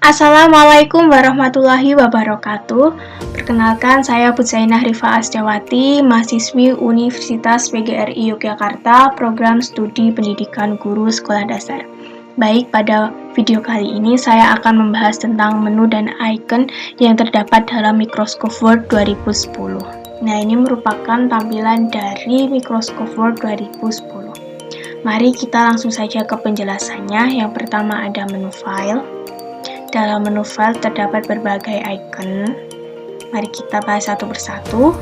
Assalamualaikum warahmatullahi wabarakatuh. Perkenalkan, saya Putzainah Rifa Asjawati, mahasiswi Universitas PGRI Yogyakarta, program studi pendidikan guru sekolah dasar. Baik, pada video kali ini saya akan membahas tentang menu dan icon yang terdapat dalam Microsoft Word 2010. Nah, ini merupakan tampilan dari Microsoft Word 2010. Mari kita langsung saja ke penjelasannya. Yang pertama ada menu file. Dalam menu file terdapat berbagai icon. Mari kita bahas satu persatu.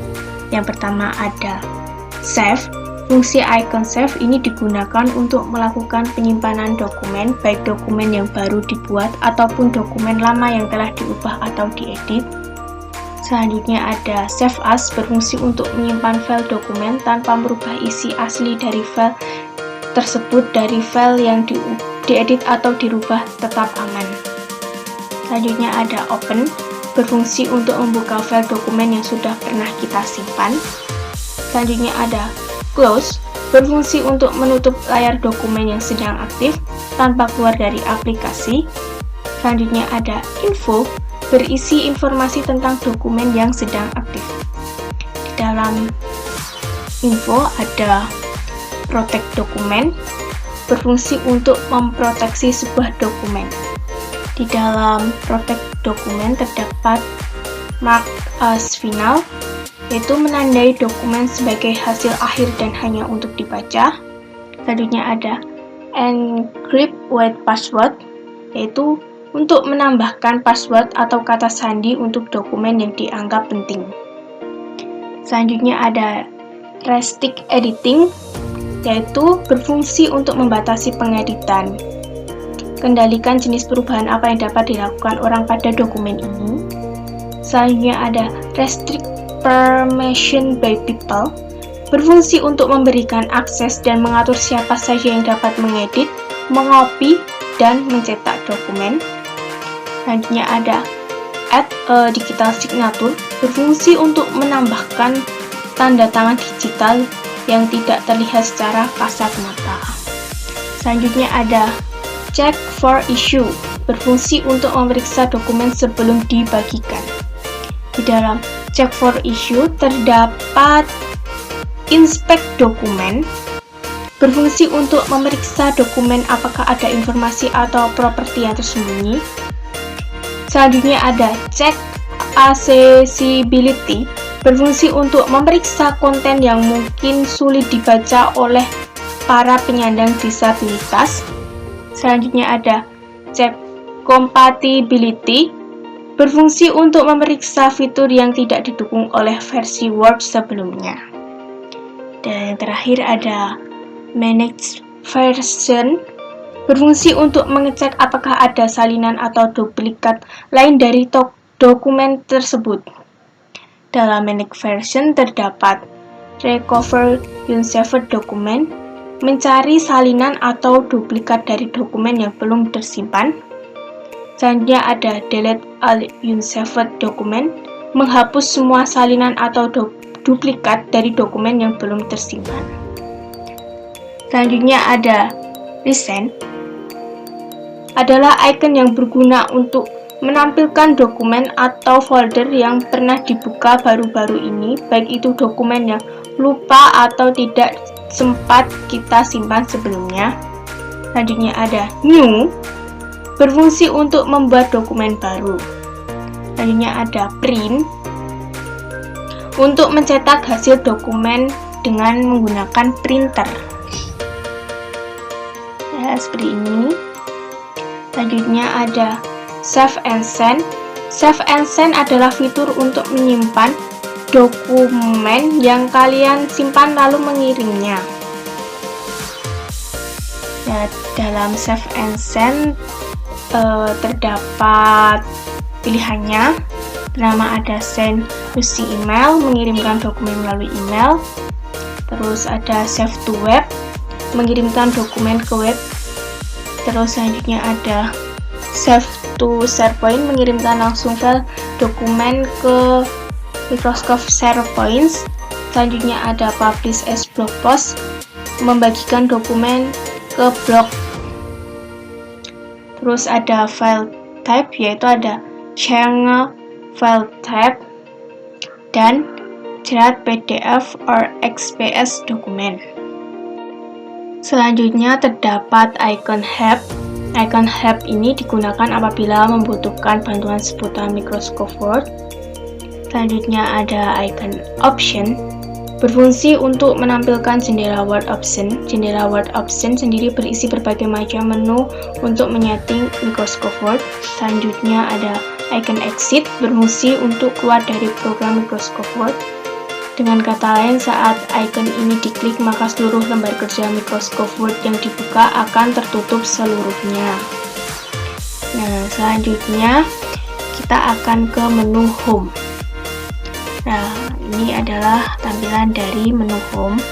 Yang pertama ada save. Fungsi icon save ini digunakan untuk melakukan penyimpanan dokumen, baik dokumen yang baru dibuat ataupun dokumen lama yang telah diubah atau diedit. Selanjutnya ada save as, berfungsi untuk menyimpan file dokumen tanpa merubah isi asli dari file tersebut dari file yang diedit atau dirubah tetap aman. Selanjutnya ada open, berfungsi untuk membuka file dokumen yang sudah pernah kita simpan. Selanjutnya ada close, berfungsi untuk menutup layar dokumen yang sedang aktif tanpa keluar dari aplikasi. Selanjutnya ada info, berisi informasi tentang dokumen yang sedang aktif. Di dalam info ada protect dokumen, berfungsi untuk memproteksi sebuah dokumen. Di dalam protect dokumen terdapat mark as final, yaitu menandai dokumen sebagai hasil akhir dan hanya untuk dibaca. Selanjutnya ada encrypt with password, yaitu untuk menambahkan password atau kata sandi untuk dokumen yang dianggap penting. Selanjutnya ada restrict editing, yaitu berfungsi untuk membatasi pengeditan. Kendalikan jenis perubahan apa yang dapat dilakukan orang pada dokumen ini. Selanjutnya ada restrict permission by people, berfungsi untuk memberikan akses dan mengatur siapa saja yang dapat mengedit, mengopi, dan mencetak dokumen. Selanjutnya ada add a digital signature, berfungsi untuk menambahkan tanda tangan digital yang tidak terlihat secara kasat mata. Selanjutnya ada check for issue, berfungsi untuk memeriksa dokumen sebelum dibagikan. Di dalam check for issue terdapat inspect dokumen, berfungsi untuk memeriksa dokumen apakah ada informasi atau properti yang tersembunyi. Selanjutnya ada check accessibility, berfungsi untuk memeriksa konten yang mungkin sulit dibaca oleh para penyandang disabilitas. Selanjutnya ada check compatibility, berfungsi untuk memeriksa fitur yang tidak didukung oleh versi Word sebelumnya. Dan yang terakhir ada manage version, berfungsi untuk mengecek apakah ada salinan atau duplikat lain dari dokumen tersebut. Dalam manage version terdapat recover unsaved document, mencari salinan atau duplikat dari dokumen yang belum tersimpan. Selanjutnya ada delete all unsaved document, menghapus semua salinan atau duplikat dari dokumen yang belum tersimpan. Selanjutnya ada resend, adalah icon yang berguna untuk menampilkan dokumen atau folder yang pernah dibuka baru-baru ini, baik itu dokumen yang lupa atau tidak sempat kita simpan sebelumnya. Selanjutnya ada new, berfungsi untuk membuat dokumen baru. Selanjutnya ada print, untuk mencetak hasil dokumen dengan menggunakan printer. Ya, seperti ini. Selanjutnya ada save and send. Save and send adalah fitur untuk menyimpan dokumen yang kalian simpan lalu mengirimnya. Ya, dalam save and send terdapat pilihannya. Pertama ada send using email, mengirimkan dokumen melalui email. Terus ada save to web, mengirimkan dokumen ke web. Terus selanjutnya ada save to SharePoint, mengirimkan langsung file dokumen ke Microsoft SharePoint. Selanjutnya ada publish as blog post, membagikan dokumen ke blok. Terus ada file type, yaitu ada change file type dan create PDF or XPS dokumen. Selanjutnya terdapat icon help. Icon help ini digunakan apabila membutuhkan bantuan seputar Microsoft Word. Selanjutnya ada icon option, berfungsi untuk menampilkan jendela Word option. Jendela Word option sendiri berisi berbagai macam menu untuk menyeting Microsoft Word. Selanjutnya ada icon exit, berfungsi untuk keluar dari program Microsoft Word. Dengan kata lain, saat icon ini diklik, maka seluruh lembar kerja Microsoft Word yang dibuka akan tertutup seluruhnya. Nah, selanjutnya kita akan ke menu Home. Nah, ini adalah tampilan dari menu Home.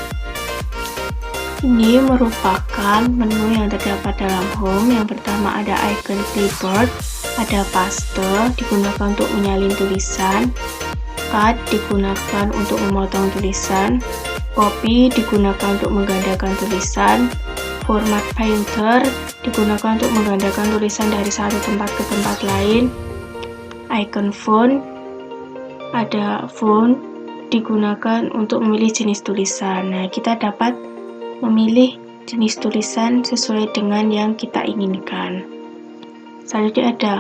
Ini merupakan menu yang terdapat dalam Home. Yang pertama ada icon clipboard, ada paste, digunakan untuk menyalin tulisan. Cut digunakan untuk memotong tulisan, copy digunakan untuk menggandakan tulisan, format painter digunakan untuk menggandakan tulisan dari satu tempat ke tempat lain, icon font, ada font digunakan untuk memilih jenis tulisan. Nah, kita dapat memilih jenis tulisan sesuai dengan yang kita inginkan. Selanjutnya ada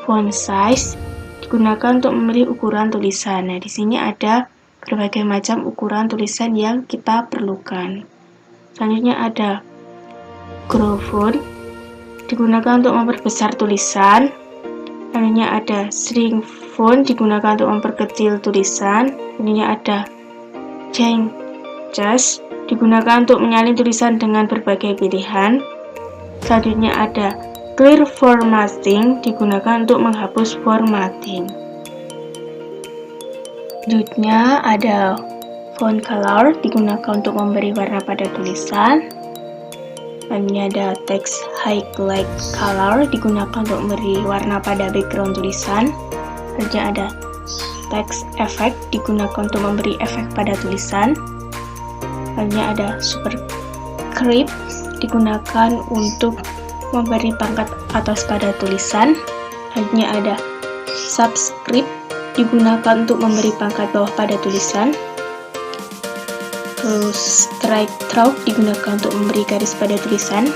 font size, digunakan untuk memilih ukuran tulisan. Nah, di sini ada berbagai macam ukuran tulisan yang kita perlukan. Selanjutnya ada grow font, digunakan untuk memperbesar tulisan. Selanjutnya ada shrink font, digunakan untuk memperkecil tulisan. Selanjutnya ada change just, digunakan untuk menyalin tulisan dengan berbagai pilihan. Selanjutnya ada clear formatting, digunakan untuk menghapus formatting. Selanjutnya ada font color, digunakan untuk memberi warna pada tulisan. Selanjutnya ada text highlight color, digunakan untuk memberi warna pada background tulisan. Selanjutnya ada text effect, digunakan untuk memberi efek pada tulisan. Selanjutnya ada superscript, digunakan untuk memberi pangkat atas pada tulisan. Selanjutnya ada subscript, digunakan untuk memberi pangkat bawah pada tulisan. Terus strike through, digunakan untuk memberi garis pada tulisan.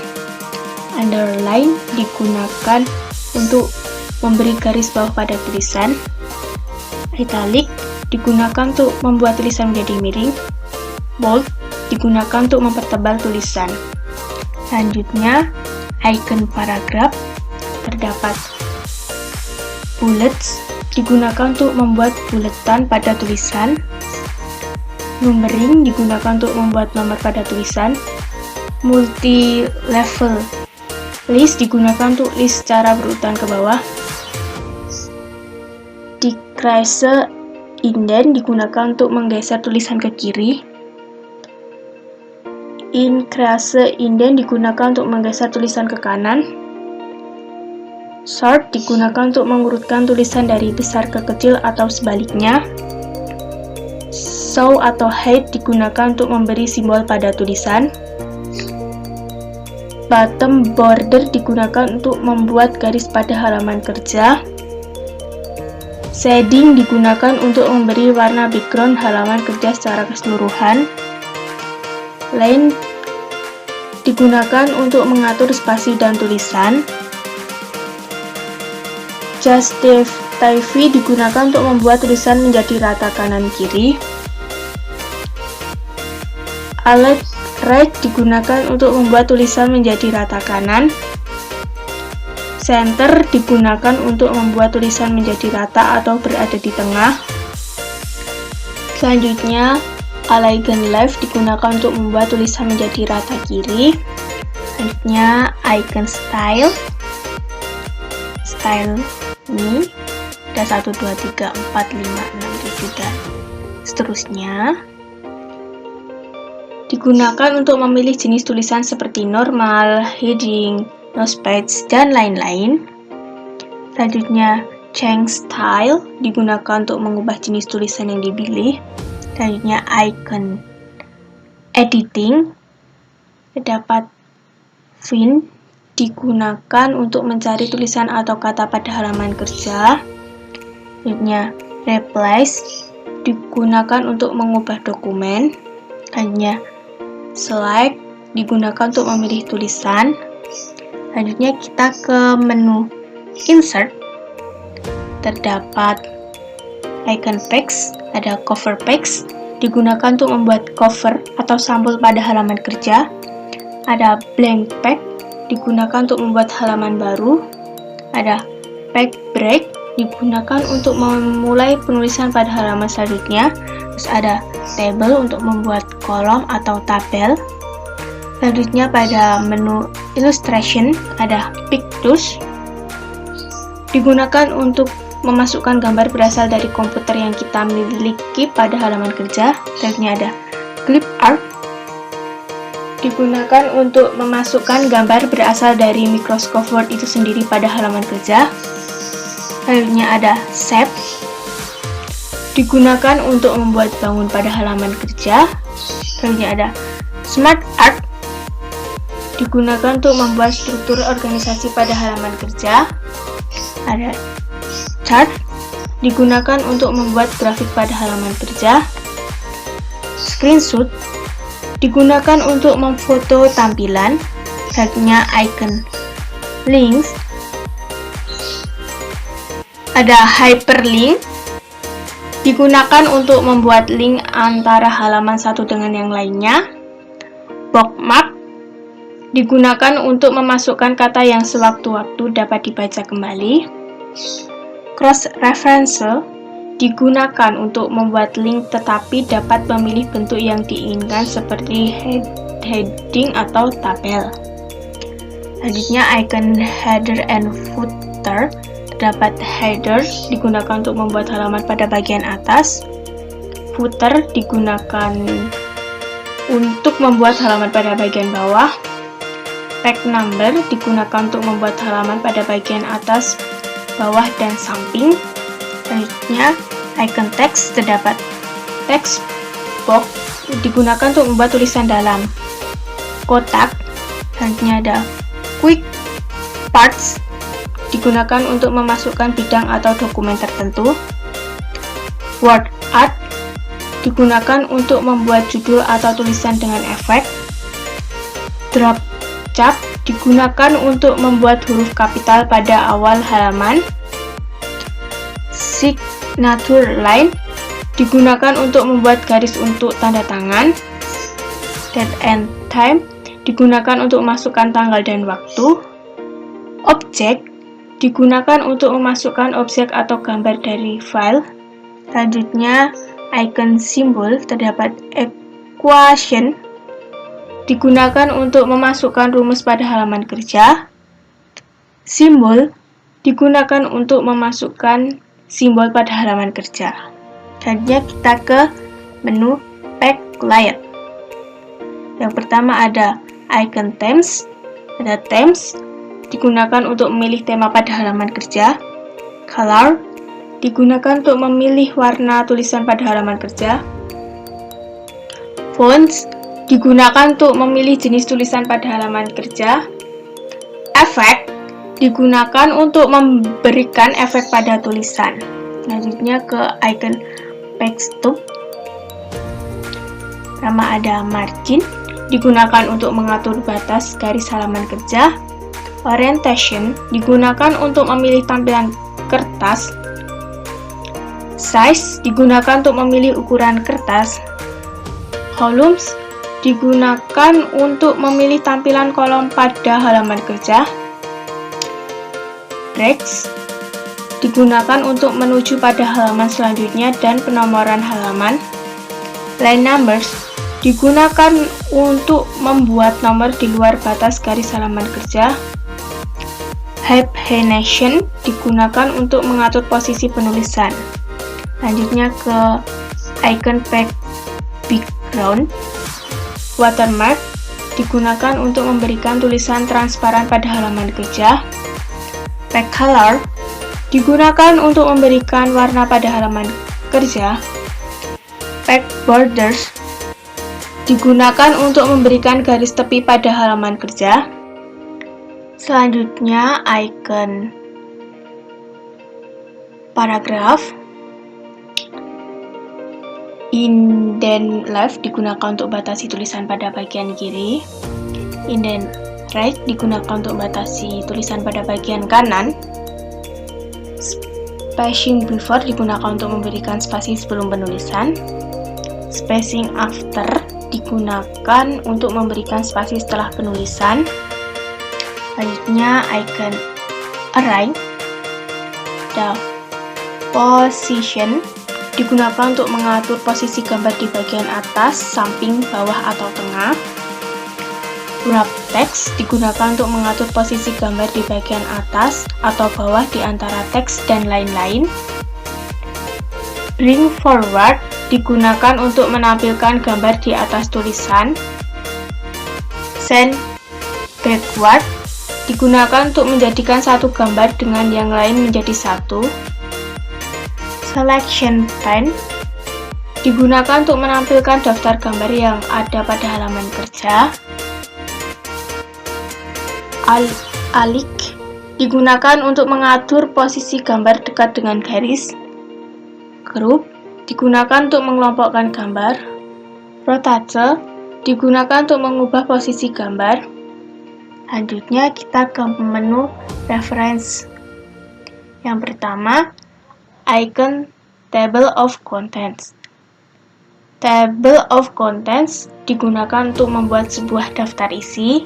Underline digunakan untuk memberi garis bawah pada tulisan. Italic digunakan untuk membuat tulisan menjadi miring. Bold digunakan untuk mempertebal tulisan. Selanjutnya icon paragraf, terdapat bullets, digunakan untuk membuat buletan pada tulisan. Numbering digunakan untuk membuat nomor pada tulisan. Multi-level list digunakan untuk list secara berurutan ke bawah. Decrease indent digunakan untuk menggeser tulisan ke kiri. Increase indent digunakan untuk menggeser tulisan ke kanan. Sort digunakan untuk mengurutkan tulisan dari besar ke kecil atau sebaliknya. Show atau hide digunakan untuk memberi simbol pada tulisan. Bottom border digunakan untuk membuat garis pada halaman kerja. Shading digunakan untuk memberi warna background halaman kerja secara keseluruhan. Line digunakan untuk mengatur spasi dan tulisan. Justify digunakan untuk membuat tulisan menjadi rata kanan kiri. Align right digunakan untuk membuat tulisan menjadi rata kanan. Center digunakan untuk membuat tulisan menjadi rata atau berada di tengah. Selanjutnya Align left digunakan untuk membuat tulisan menjadi rata kiri. Selanjutnya icon style. Style ini ada 1, 2, 3, 4, 5, 6, 7 dan seterusnya. Digunakan untuk memilih jenis tulisan seperti normal, heading, nosepage, dan lain-lain. Selanjutnya change style digunakan untuk mengubah jenis tulisan yang dipilih. Selanjutnya icon editing, terdapat Find digunakan untuk mencari tulisan atau kata pada halaman kerja. Selanjutnya, replace digunakan untuk mengubah dokumen. Selanjutnya, select digunakan untuk memilih tulisan. Selanjutnya kita ke menu insert. Terdapat icon text, ada cover text digunakan untuk membuat cover atau sampul pada halaman kerja. Ada blank page digunakan untuk membuat halaman baru. Ada page break digunakan untuk memulai penulisan pada halaman selanjutnya. Terus ada table untuk membuat kolom atau tabel. Selanjutnya pada menu illustration ada pictures digunakan untuk memasukkan gambar berasal dari komputer yang kita miliki pada halaman kerja. Selanjutnya ada clip art digunakan untuk memasukkan gambar berasal dari Microsoft Word itu sendiri pada halaman kerja. Selanjutnya ada shape digunakan untuk membuat bangun pada halaman kerja. Selanjutnya ada smart art digunakan untuk membuat struktur organisasi pada halaman kerja. Ada chart digunakan untuk membuat grafik pada halaman kerja. Screenshot digunakan untuk memfoto tampilan. Selanjutnya icon links. Ada hyperlink digunakan untuk membuat link antara halaman satu dengan yang lainnya. Bookmark digunakan untuk memasukkan kata yang sewaktu-waktu dapat dibaca kembali. Cross reference digunakan untuk membuat link tetapi dapat memilih bentuk yang diinginkan seperti heading atau tabel. Selanjutnya icon header and footer. Terdapat header digunakan untuk membuat halaman pada bagian atas. Footer digunakan untuk membuat halaman pada bagian bawah. Page number digunakan untuk membuat halaman pada bagian atas, bawah, dan samping. Selanjutnya, icon text. Terdapat text box digunakan untuk membuat tulisan dalam kotak. Selanjutnya ada quick parts digunakan untuk memasukkan bidang atau dokumen tertentu. Word art digunakan untuk membuat judul atau tulisan dengan efek. Drop cap digunakan untuk membuat huruf kapital pada awal halaman. Signature line digunakan untuk membuat garis untuk tanda tangan. Date and time digunakan untuk memasukkan tanggal dan waktu. Object digunakan untuk memasukkan objek atau gambar dari file. Selanjutnya, icon simbol. Terdapat equation digunakan untuk memasukkan rumus pada halaman kerja. Simbol digunakan untuk memasukkan simbol pada halaman kerja. Selanjutnya kita ke menu backlight. Yang pertama ada icon themes. Ada themes digunakan untuk memilih tema pada halaman kerja. Color digunakan untuk memilih warna tulisan pada halaman kerja. Fonts digunakan untuk memilih jenis tulisan pada halaman kerja. Efek digunakan untuk memberikan efek pada tulisan. Selanjutnya ke icon backstop. Pertama ada margin digunakan untuk mengatur batas garis halaman kerja. Orientation digunakan untuk memilih tampilan kertas. Size digunakan untuk memilih ukuran kertas. Columns digunakan untuk memilih tampilan kolom pada halaman kerja. Breaks digunakan untuk menuju pada halaman selanjutnya dan penomoran halaman. Line numbers digunakan untuk membuat nomor di luar batas garis halaman kerja. Hyphenation digunakan untuk mengatur posisi penulisan. Lanjutnya ke icon background. Watermark digunakan untuk memberikan tulisan transparan pada halaman kerja. Backcolor digunakan untuk memberikan warna pada halaman kerja. Backborders digunakan untuk memberikan garis tepi pada halaman kerja. Selanjutnya, icon paragraf. Indent left digunakan untuk batasi tulisan pada bagian kiri. Indent right digunakan untuk batasi tulisan pada bagian kanan. Spacing before digunakan untuk memberikan spasi sebelum penulisan. Spacing after digunakan untuk memberikan spasi setelah penulisan. Selanjutnya, icon arrange. The position digunakan untuk mengatur posisi gambar di bagian atas, samping, bawah, atau tengah. Wrap text digunakan untuk mengatur posisi gambar di bagian atas atau bawah di antara teks dan lain-lain. Bring forward digunakan untuk menampilkan gambar di atas tulisan. Send backward digunakan untuk menjadikan satu gambar dengan yang lain menjadi satu. Selection pane digunakan untuk menampilkan daftar gambar yang ada pada halaman kerja. Alik digunakan untuk mengatur posisi gambar dekat dengan garis. Group digunakan untuk mengelompokkan gambar. Rotate digunakan untuk mengubah posisi gambar. Selanjutnya kita ke menu reference. Yang pertama, icon table of contents. Table of contents digunakan untuk membuat sebuah daftar isi.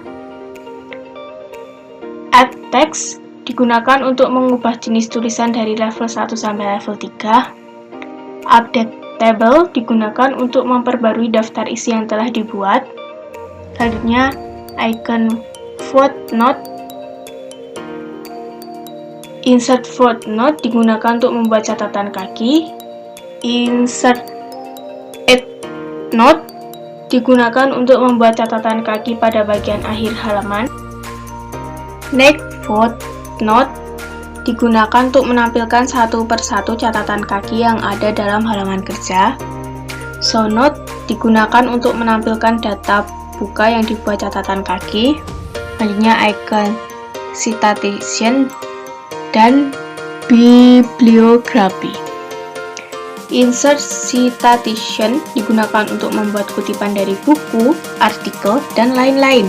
Add text digunakan untuk mengubah jenis tulisan dari level 1 sampai level 3. Update table digunakan untuk memperbarui daftar isi yang telah dibuat. Selanjutnya, icon footnote. Insert footnote digunakan untuk membuat catatan kaki. Insert endnote digunakan untuk membuat catatan kaki pada bagian akhir halaman. Next footnote digunakan untuk menampilkan satu persatu catatan kaki yang ada dalam halaman kerja. Show note digunakan untuk menampilkan data buka yang dibuat catatan kaki. Selanjutnya, icon citation dan bibliografi. Insert citation digunakan untuk membuat kutipan dari buku, artikel, dan lain-lain.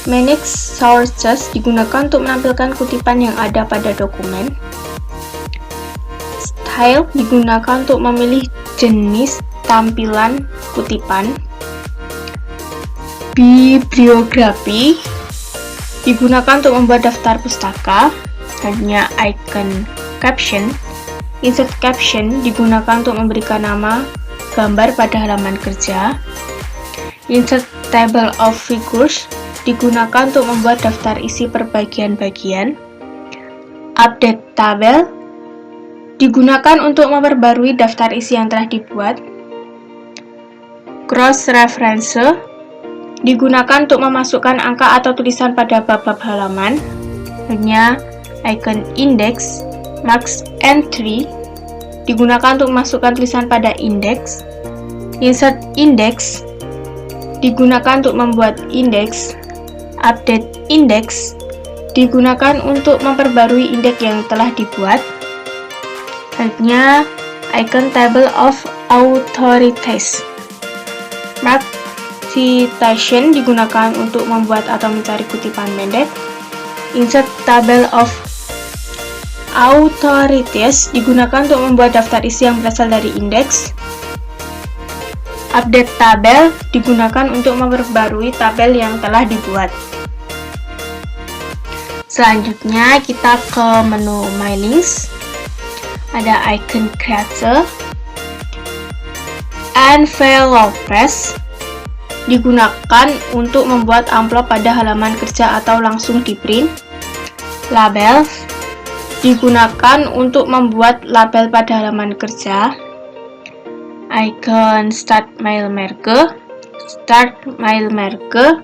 Manage sources digunakan untuk menampilkan kutipan yang ada pada dokumen. Style digunakan untuk memilih jenis tampilan kutipan. Bibliografi digunakan untuk membuat daftar pustaka. Selanjutnya, icon caption. Insert caption digunakan untuk memberikan nama gambar pada halaman kerja. Insert table of figures digunakan untuk membuat daftar isi per bagian-bagian. Update table digunakan untuk memperbarui daftar isi yang telah dibuat. Cross reference digunakan untuk memasukkan angka atau tulisan pada bab-bab halaman. Selanjutnya, icon index. Marks entry digunakan untuk memasukkan tulisan pada indeks. Insert index digunakan untuk membuat indeks. Update index digunakan untuk memperbarui indeks yang telah dibuat. Selanjutnya, icon table of authorities. Mark citation digunakan untuk membuat atau mencari kutipan pendek. Insert table of authorities digunakan untuk membuat daftar isi yang berasal dari indeks. Update tabel digunakan untuk memperbarui tabel yang telah dibuat. Selanjutnya kita ke menu My Links. Ada icon creator. Envelopes digunakan untuk membuat amplop pada halaman kerja atau langsung di print. Label digunakan untuk membuat label pada halaman kerja. Icon Start Mail Merge. Start Mail Merge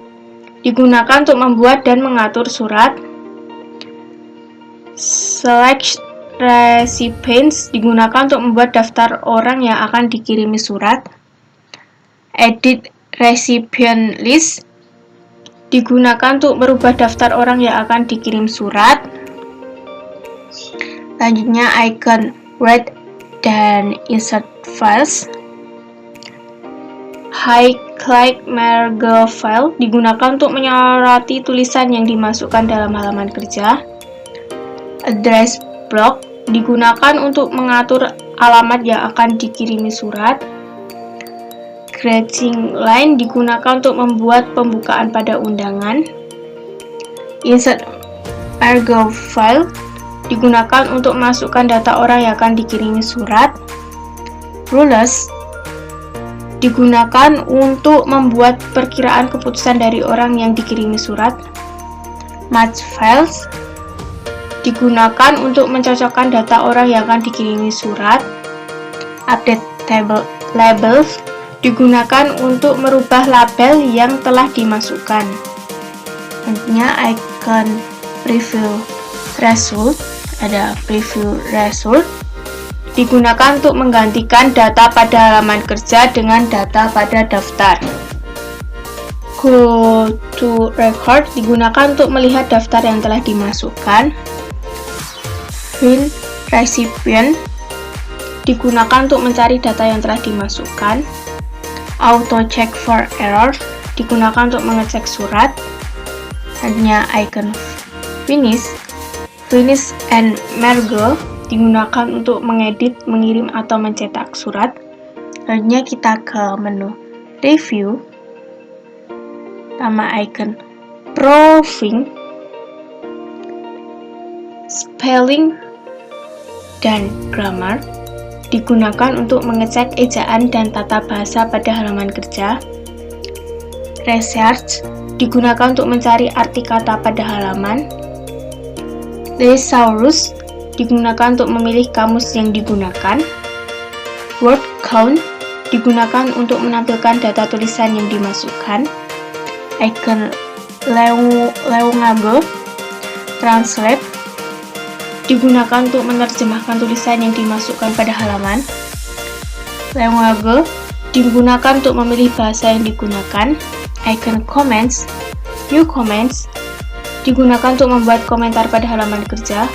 digunakan untuk membuat dan mengatur surat. Select Recipients digunakan untuk membuat daftar orang yang akan dikirimi surat. Edit Recipient List digunakan untuk merubah daftar orang yang akan dikirim surat. Selanjutnya icon Write dan Insert Files. Highlight Merge File digunakan untuk menyoroti tulisan yang dimasukkan dalam halaman kerja. Address Block digunakan untuk mengatur alamat yang akan dikirimi surat. Grading Line digunakan untuk membuat pembukaan pada undangan. Insert Merge File digunakan untuk masukkan data orang yang akan dikirimi surat. Rules digunakan untuk membuat perkiraan keputusan dari orang yang dikirimi surat. Match Files digunakan untuk mencocokkan data orang yang akan dikirimi surat. Update Table Labels digunakan untuk merubah label yang telah dimasukkan. Selanjutnya icon Preview Result. Ada Preview Result digunakan untuk menggantikan data pada halaman kerja dengan data pada daftar. Go to Record digunakan untuk melihat daftar yang telah dimasukkan. Fill Recipient digunakan untuk mencari data yang telah dimasukkan. Auto Check for Error digunakan untuk mengecek surat. Hanya icon Finish and Merge digunakan untuk mengedit, mengirim, atau mencetak surat. Selanjutnya kita ke menu Review. Pertama icon Proofing, Spelling, dan Grammar digunakan untuk mengecek ejaan dan tata bahasa pada halaman kerja. Research digunakan untuk mencari arti kata pada halaman. Thesaurus digunakan untuk memilih kamus yang digunakan. Word count digunakan untuk menampilkan data tulisan yang dimasukkan. Icon Leonardo Translate digunakan untuk menerjemahkan tulisan yang dimasukkan pada halaman. Leonardo digunakan untuk memilih bahasa yang digunakan. Icon Comments New Comments digunakan untuk membuat komentar pada halaman kerja.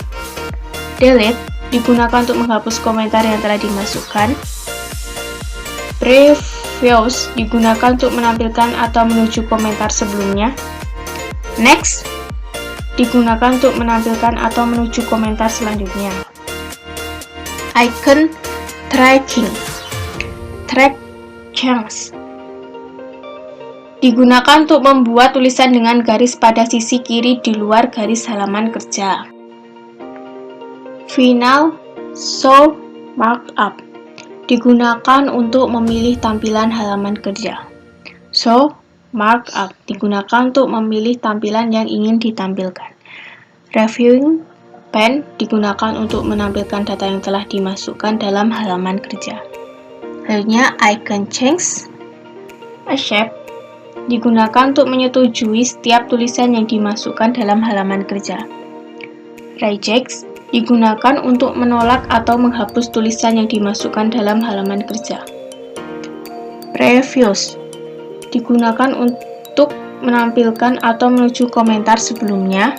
Delete digunakan untuk menghapus komentar yang telah dimasukkan. Previous digunakan untuk menampilkan atau menuju komentar sebelumnya. Next digunakan untuk menampilkan atau menuju komentar selanjutnya. Icon Tracking Track Change digunakan untuk membuat tulisan dengan garis pada sisi kiri di luar garis halaman kerja. Final Show Markup digunakan untuk memilih tampilan halaman kerja. Show Markup digunakan untuk memilih tampilan yang ingin ditampilkan. Reviewing Pen digunakan untuk menampilkan data yang telah dimasukkan dalam halaman kerja. Selanjutnya icon Change a Shape digunakan untuk menyetujui setiap tulisan yang dimasukkan dalam halaman kerja. Reject digunakan untuk menolak atau menghapus tulisan yang dimasukkan dalam halaman kerja. Previous digunakan untuk menampilkan atau menuju komentar sebelumnya.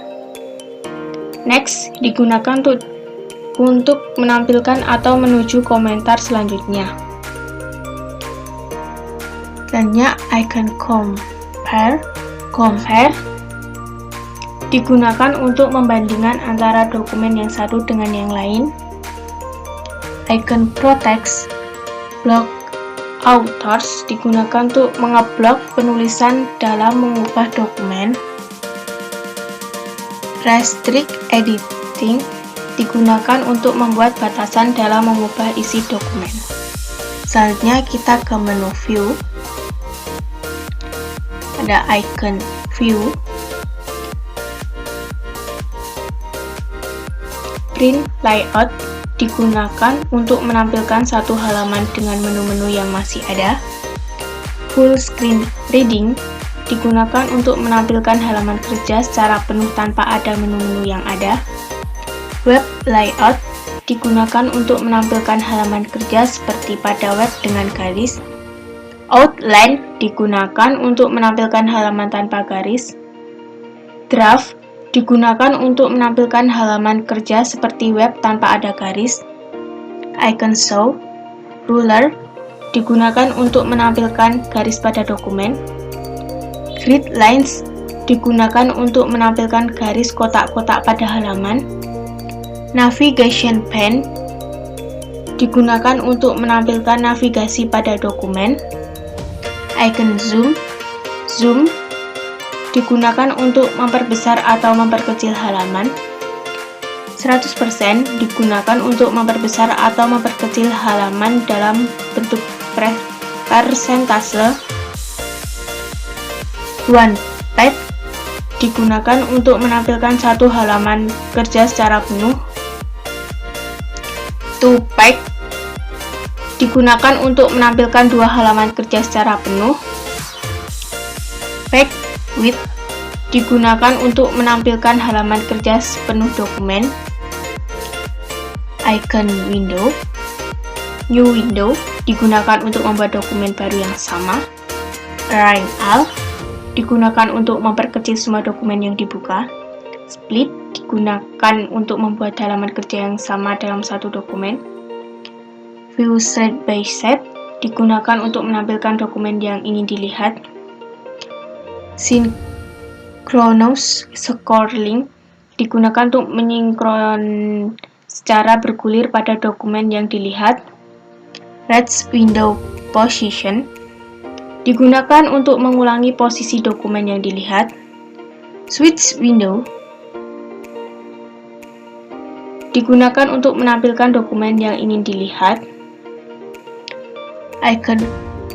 Next digunakan untuk menampilkan atau menuju komentar selanjutnya. Selanjutnya icon Compare digunakan untuk membandingkan antara dokumen yang satu dengan yang lain. Icon Protect Block Authors digunakan untuk mengeblok penulisan dalam mengubah dokumen. Restrict Editing digunakan untuk membuat batasan dalam mengubah isi dokumen. Selanjutnya kita ke menu View. Ada icon View, Print Layout digunakan untuk menampilkan satu halaman dengan menu-menu yang masih ada. Full Screen Reading digunakan untuk menampilkan halaman kerja secara penuh tanpa ada menu-menu yang ada. Web Layout digunakan untuk menampilkan halaman kerja seperti pada web dengan garis. Outline digunakan untuk menampilkan halaman tanpa garis. Draft digunakan untuk menampilkan halaman kerja seperti web tanpa ada garis. Icon show. Ruler digunakan untuk menampilkan garis pada dokumen. Grid lines digunakan untuk menampilkan garis kotak-kotak pada halaman. Navigation pane digunakan untuk menampilkan navigasi pada dokumen. Icon zoom. Zoom digunakan untuk memperbesar atau memperkecil halaman. 100% digunakan untuk memperbesar atau memperkecil halaman dalam bentuk persentase. One type digunakan untuk menampilkan satu halaman kerja secara penuh. Two page digunakan untuk menampilkan dua halaman kerja secara penuh. Page width digunakan untuk menampilkan halaman kerja sepenuh dokumen. Icon window. New window digunakan untuk membuat dokumen baru yang sama. Align all digunakan untuk memperkecil semua dokumen yang dibuka. Split digunakan untuk membuat halaman kerja yang sama dalam satu dokumen. View side by side digunakan untuk menampilkan dokumen yang ingin dilihat. Synchronous scrolling digunakan untuk menyinkron secara bergulir pada dokumen yang dilihat. Rest window position digunakan untuk mengulangi posisi dokumen yang dilihat. Switch window digunakan untuk menampilkan dokumen yang ingin dilihat. Icon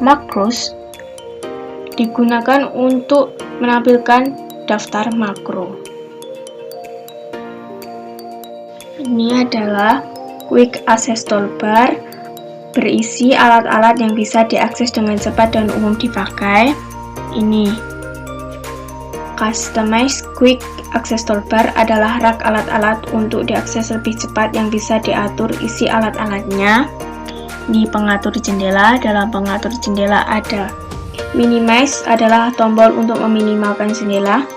macros digunakan untuk menampilkan daftar makro. Ini adalah Quick Access Toolbar, berisi alat-alat yang bisa diakses dengan cepat dan umum dipakai. Ini Customize Quick Access Toolbar adalah rak alat-alat untuk diakses lebih cepat yang bisa diatur isi alat-alatnya. Di pengatur jendela, dalam pengatur jendela ada Minimize adalah tombol untuk meminimalkan jendela.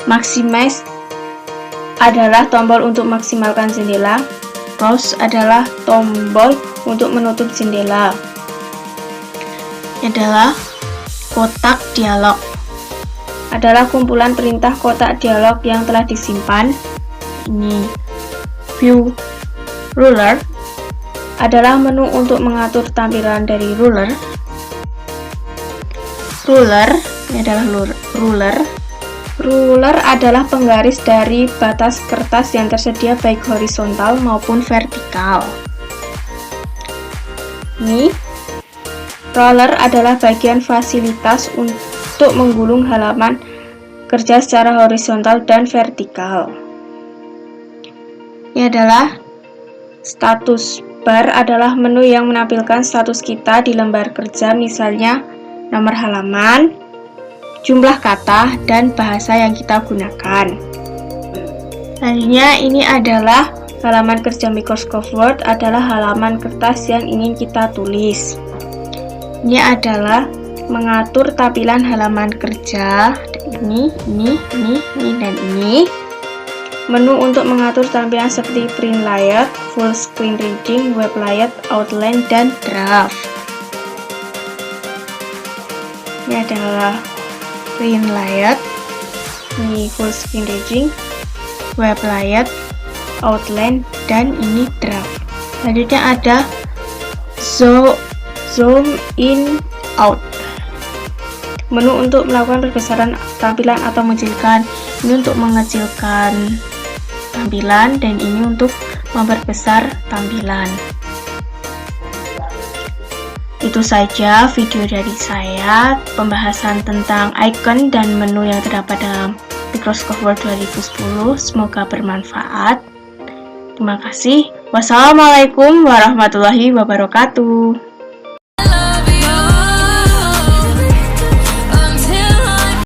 Maximize adalah tombol untuk maksimalkan jendela. Close adalah tombol untuk menutup jendela. Ini adalah kotak dialog. Adalah kumpulan perintah kotak dialog yang telah disimpan. Ini View Ruler adalah menu untuk mengatur tampilan dari ruler. Ruler, ini adalah ruler. Ruler adalah penggaris dari batas kertas yang tersedia baik horizontal maupun vertikal. Ini roller adalah bagian fasilitas untuk menggulung halaman kerja secara horizontal dan vertikal. Ini adalah status bar, adalah menu yang menampilkan status kita di lembar kerja, misalnya nomor halaman, jumlah kata, dan bahasa yang kita gunakan. Selanjutnya ini adalah halaman kerja Microsoft Word, adalah halaman kertas yang ingin kita tulis. Ini adalah mengatur tampilan halaman kerja. Ini, dan ini. Menu untuk mengatur tampilan seperti print layout, full screen reading, web layout, outline, dan draft. Ini adalah print layout, ini full screen reading, web layout, outline, dan ini draft. Selanjutnya ada zoom in out. Menu untuk melakukan perbesaran tampilan atau mengecilkan. Ini untuk mengecilkan tampilan dan ini untuk memperbesar tampilan. Itu saja video dari saya, pembahasan tentang icon dan menu yang terdapat dalam Microsoft Word 2010. Semoga bermanfaat. Terima kasih. Wassalamualaikum warahmatullahi wabarakatuh.